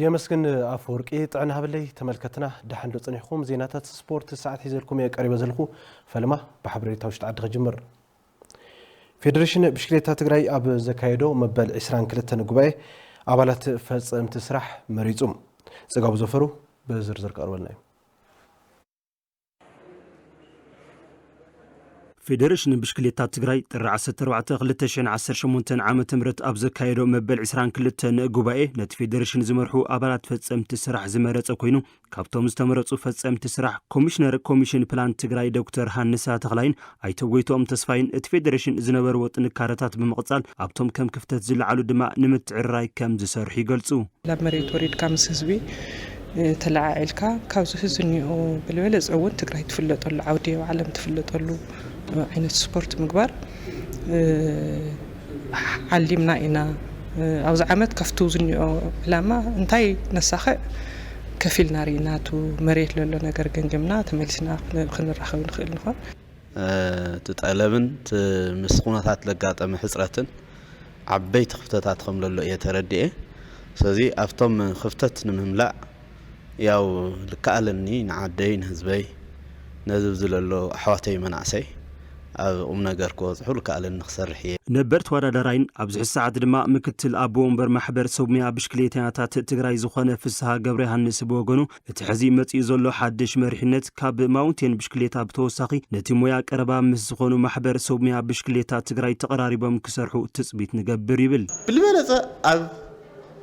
يمسكن أفوركي طعنا هبلي تملكتنا دحندو صنيحكم زينات سبورت ساعات حيزلكم يا قريبه زلخو فلما بحبري تاوشت عد غجمر فيدريشن بشكليتا تግራይ اب زكايدو مبل 22 ጉባኤ አባላት ፈጸምት ስራሕ መሪጹም ጽጋቡ ዘፈሩ በዝርዝር ቀርበናል فيدريشن بشكليتا تግራይ ጥር 14 2018 ዓመተ ምህረት ኣብ ዘካየዶ መበል 22 ጉባኤ ነቲ ፌደሬሽን ዝመርሑ አባላት ፈጸምት ስራሕ ዝመረጸ ኮይኑ ካብቶም ዝተመረጹ ፈጸምት ስራሕ ኮሚሽነር ኮሚሽን ፕላን ትግራይ ዶክተር ሃንሳ ተኽላይን ኣይተጎይቶም ተስፋይን እቲ ፌደሬሽን ዝነበሩ ጥንካረታት ብምቕጻል ኣብቶም ከም ክፍተት ዝለዓሉ ድማ ንምትዕራይ ከም ዝሰርሑ ይገልጹ ላብ መሬት ወሪድ ካምስ ህዝቢ ተላዓልካ ካብዚ ህዝኒኦ ብልበለ ጽውን ትግራይ ትፍለጠሉ ዓውዲ ዓለም ትፍለጠሉ عينة سبورت مقبر علمنا إنا أوز عمد كفتوزني لما انتي نسخة كفيل ناريناتو مريت لولو نجر جنجمنا تملسنا خلنا نرخو نخيل نخون تتعلمن مسخونات لقات أم حسرتن عبيت خفتات خم لولو يتردي سازي أفتم خفتت نملا ياو لكالني نعدين هزبي نزبز لولو حواتي منعسي ነገር ኮዝሑ ለካለን ንخسرح ነበርት ወዳደራይን ኣብዚ ሰዓት ድማ ምክትል አቦ ወንበር ማሕበር ሰውሚያ ብሽክሌታታት ትግራይ ዝኾነ ፍስሐ ገብረ ዮሐንስ በወገኑ እቲ ሕዚ መጽኢ ዘሎ ሓድሽ መሪሕነት ካብ ማውንቴን ብሽክሌታ ብተወሳኺ ነቲ ሞያ ቀረባ ምስ ዝኾኑ ማሕበር ሰውሚያ ብሽክሌታ ትግራይ ተቀራሪቦም ክሰርሑ ትጽቢት ንገብር ይብል ብልበለጸ ኣብ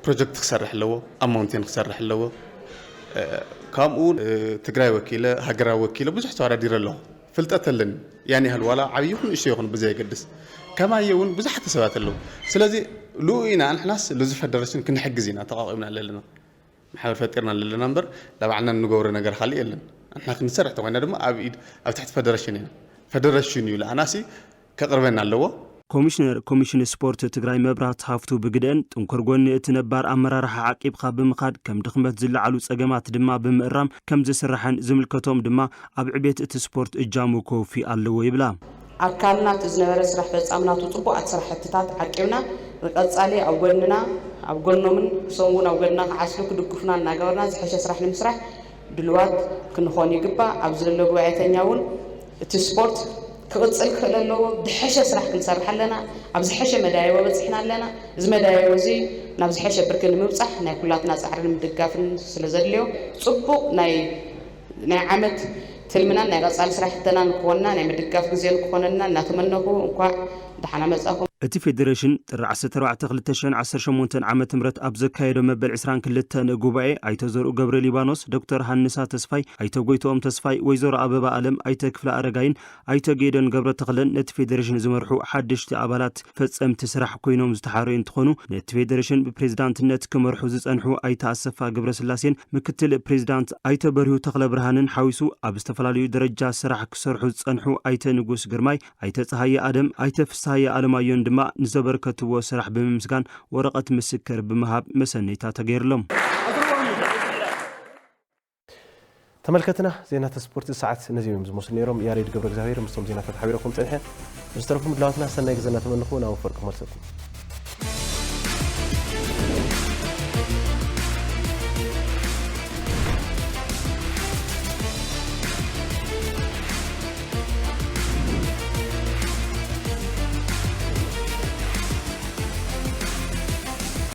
ፕሮጀክት ክሰርሕ ኣለዎ ኣብ ማውንቴን ክሰርሕ ኣለዎ ከምኡ ትግራይ ወኪለ ሃገራዊ ወኪለ ብዙሕ ተወዳዲር ኣለዎ ፍልጠተልን يعني هالولا عبيكون إيش يكون بزاي قدس كما يون بزحت سبات له سلازي لوينا نحناس لزف الدرسين كنا حجزينا تقاومنا لنا نحاول فترنا لنا نمبر لبعنا نجور نجار خالي لنا احنا كنسرح طبعا دم أبيد أو تحت فدرشين يلا ناسي كقربنا اللوا ኮሚሽነር ኮሚሽን ስፖርት ትግራይ መብራት ሃፍቱ ብግደን ጥንኩርጎን እትነባር አመራርሓ ዓቂብ ካብ ምኻድ ከም ድኽመት ዝለዓሉ ጸገማት ድማ ብምእራም ከም ዝስራሕን ዝምልከቶም ድማ ኣብ ዕቤት እቲ ስፖርት እጃሙ ኮፊ ኣለዎ ይብላ ኣካልና ዝነበረ ስራሕ ፈጻምናቱ ጽቡቃት ስራሕትታት ዓቂብና ንቀጻሊ ኣብ ጎንና ኣብ ጎኖምን ሰሙን ኣብ ጎንና ዓስሉ ክድግፉና እናገበርና ዝሕሸ ስራሕ ንምስራሕ ድልዋት ክንኾን ይግባ ኣብ ዘሎ ጉባኤተኛውን እቲ ስፖርት كقصل خلالو بحشة سرح كنسرح لنا أبز حشة مدايا وبزحنا لنا إذ مدايا وزي نبز حشة بركن مبصح ناكلاتنا سعر المدقافن سلزليو صبو ناي عمد تلمنا ناي قصال سرح تنا نكوننا ناي مدقاف جزيل كوننا نتمنى نكوا دحنا مزاكم እቲ ፌደሬሽን ጥር 14 ዓመተ ምህረት ኣብ ዘካየዶ መበል 22 ጉባኤ ኣይተ ዘርኡ ገብረ ሊባኖስ ዶክተር ሃንሳ ተስፋይ ኣይተ ጎይቶም ተስፋይ ወይዘሮ አበባ ዓለም ኣይተ ክፍለ አረጋይን ኣይተ ጌደን ገብረ ተኽለን ነቲ ፌደሬሽን ዝመርሑ ሓድሽቲ አባላት ፈጸምቲ ስራሕ ኮይኖም ዝተሓረዩ እንትኾኑ ነቲ ፌደሬሽን ብፕሬዝዳንትነት ክመርሑ ዝጸንሑ ኣይተ አሰፋ ገብረ ስላሴን ምክትል ፕሬዝዳንት ኣይተ በርሁ ተኽለ ብርሃንን ሓዊሱ ኣብ ዝተፈላለዩ ደረጃ ስራሕ ክሰርሑ ዝጸንሑ ኣይተ ንጉስ ግርማይ ኣይተ ፀሃየ አደም ኣይተ ፍስሐየ አለማየሁ ድማ ንዘበርከትዎ ስራሕ ብምስጋን ወረቀት ምስክር ብምሃብ መሰነይታ ተገይርሎም ተመልከትና ዜናታት ስፖርት ሰዓት ነዚህም ዝመስሉ ነይሮም ያሬድ ገብረ እግዚአብሔር ምስቶም ዜናታት ሓቢረኩም ጽንሐ ምስተረፉም ድላዋትና ሰናይ ግዘና ተመንኹ ናው ፈርቅ መልሰኩም